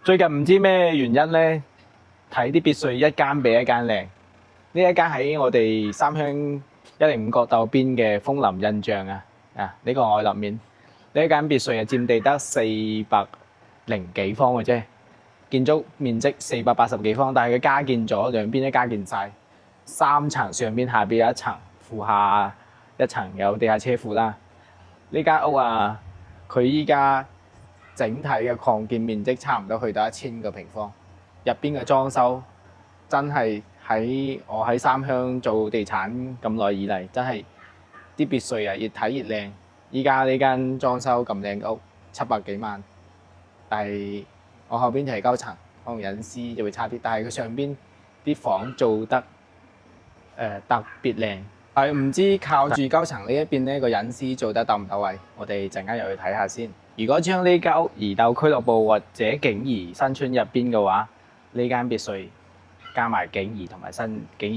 最近唔知咩原因咧，睇啲別墅一間比一間靚。呢一間喺我哋三鄉105角鬥邊嘅楓林印象啊，呢個外立面。呢一間別墅佔地得400幾方嘅啫，建築面積480幾方，但係佢加建咗兩邊都加建晒，3層上邊下邊有一層，負下一層有地下車庫啦。呢間屋啊，佢依家整體嘅擴建面積差唔多去到1000個平方，入邊嘅裝修真係我喺三鄉做地產咁耐以嚟，真係啲別墅啊越睇越靚。依家呢間裝修咁靚嘅屋700幾萬，但係我後邊就係9層，可能隱私就會差啲，但係佢上邊啲房做得特別靚。係唔知靠住9層呢一邊呢個隱私做得到唔到位？我哋陣間入去睇下先。如果將呢間屋移到俱樂部或者景怡新村入邊嘅話，呢間別墅加埋景怡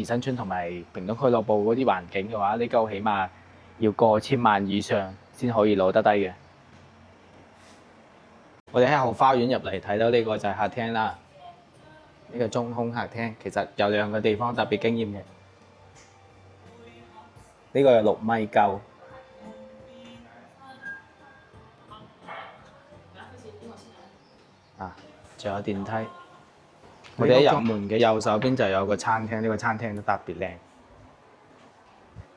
新村同埋屏東俱樂部嗰啲環境嘅話，呢間屋起碼要過千萬以上先可以攞得低嘅。我哋喺後花園入嚟睇到呢個就係客廳啦，呢個中空客廳其實有2個地方特別驚豔嘅。呢個有6米9，仲有電梯。我哋一入門嘅右手邊就有個餐廳，呢個餐廳都特別靚，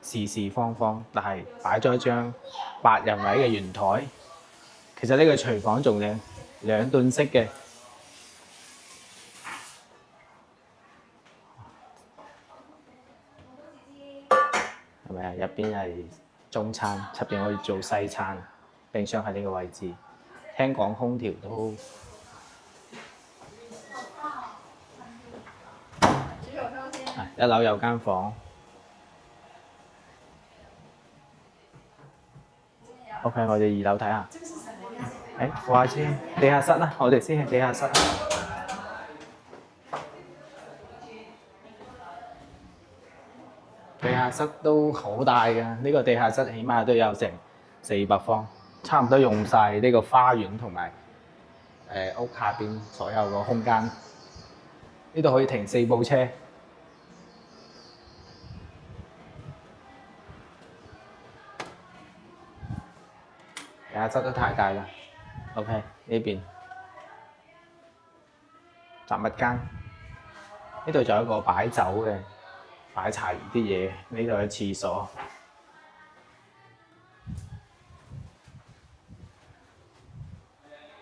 四四方方，但係擺咗一張8人位嘅圓台。其實呢個廚房仲靚，2噸式嘅。係咪啊？入邊係中餐，出邊可以做西餐。冰箱喺呢個位置，聽講空調都1樓有間房。OK， 我哋2樓睇下。我話先，地下室啦，我哋先去地下室。地下室都好大㗎，呢個地下室起碼都有成400方，差唔多用晒呢個花園同埋屋下邊所有個空間。呢度可以停4部車。地下室都太大啦。OK， 呢邊雜物間，呢度仲有一個擺酒嘅。擺茶餘啲嘢，呢度有廁所，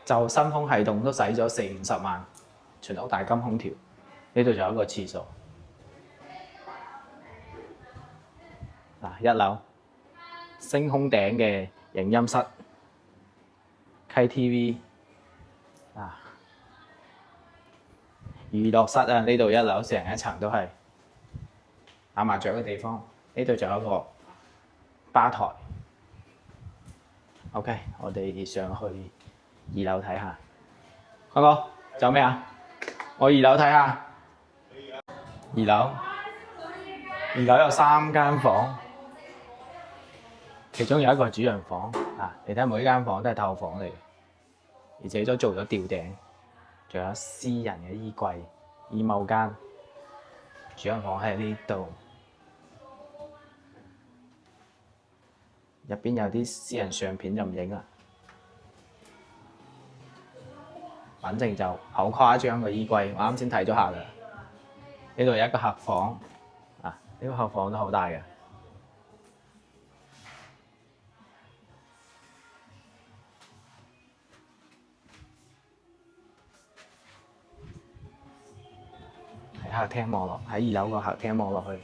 就新風系統都使咗40-50萬，全屋大金空調。呢度仲有一個廁所。1樓星空頂嘅影音室、KTV 娛樂室啊！呢度1樓成一層都係打麻雀嘅地方，呢度仲有一個吧台。OK， 我哋上去2樓睇下。哥哥，走咩啊？我2樓睇下。2樓有3間房，其中有一個主人房。你睇每間房都係透房嚟，而且都做咗吊頂，仲有私人嘅衣櫃、衣帽間。主人房喺呢度。入邊有啲私人相片就唔影啦，反正就好誇張個衣櫃，我啱先睇咗下啦。呢度有一個客房，呢個客房都好大嘅。喺客廳望落，喺2樓個客廳望落去。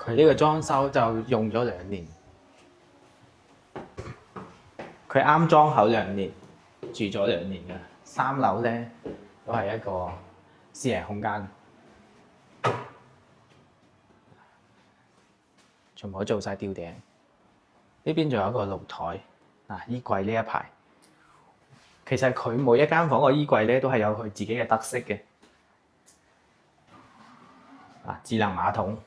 佢呢個裝修就用咗2年，佢啱裝好2年，住咗2年嘅。3樓咧都係一個私人空間，全部都做晒吊頂。呢邊仲有一個露台，衣櫃呢一排。其實佢每一間房個衣櫃咧都係有佢自己嘅特色嘅。智能馬桶。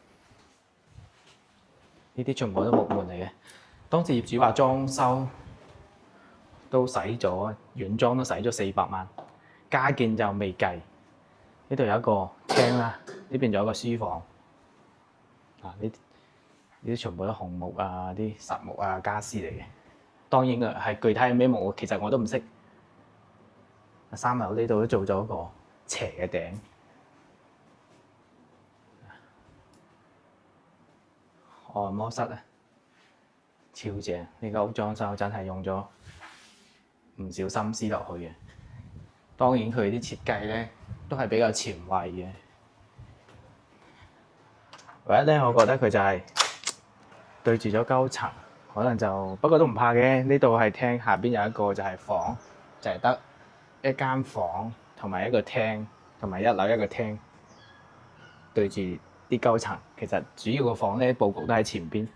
呢啲全部都木門嚟嘅。當時業主話裝修都使咗原裝都使咗400萬，加建就未計。呢度有一個廳啦，呢邊仲有一個書房。呢啲全部都紅木啊，啲實木啊家私嚟嘅。當然係具體係咩木，其實我都唔識。3樓呢度都做咗一個斜嘅頂。按摩室啊，超正！呢個屋裝修真係用咗唔少心思落去嘅。當然佢啲設計咧都係比較前衛嘅。唯一咧，我覺得佢就係對住咗高層，可能就不過都唔怕嘅。呢度係廳，下邊有一個就係房，就係得一間房同埋一個廳，同埋1樓一個廳對住啲高層。其實主要個房咧佈局都喺前邊。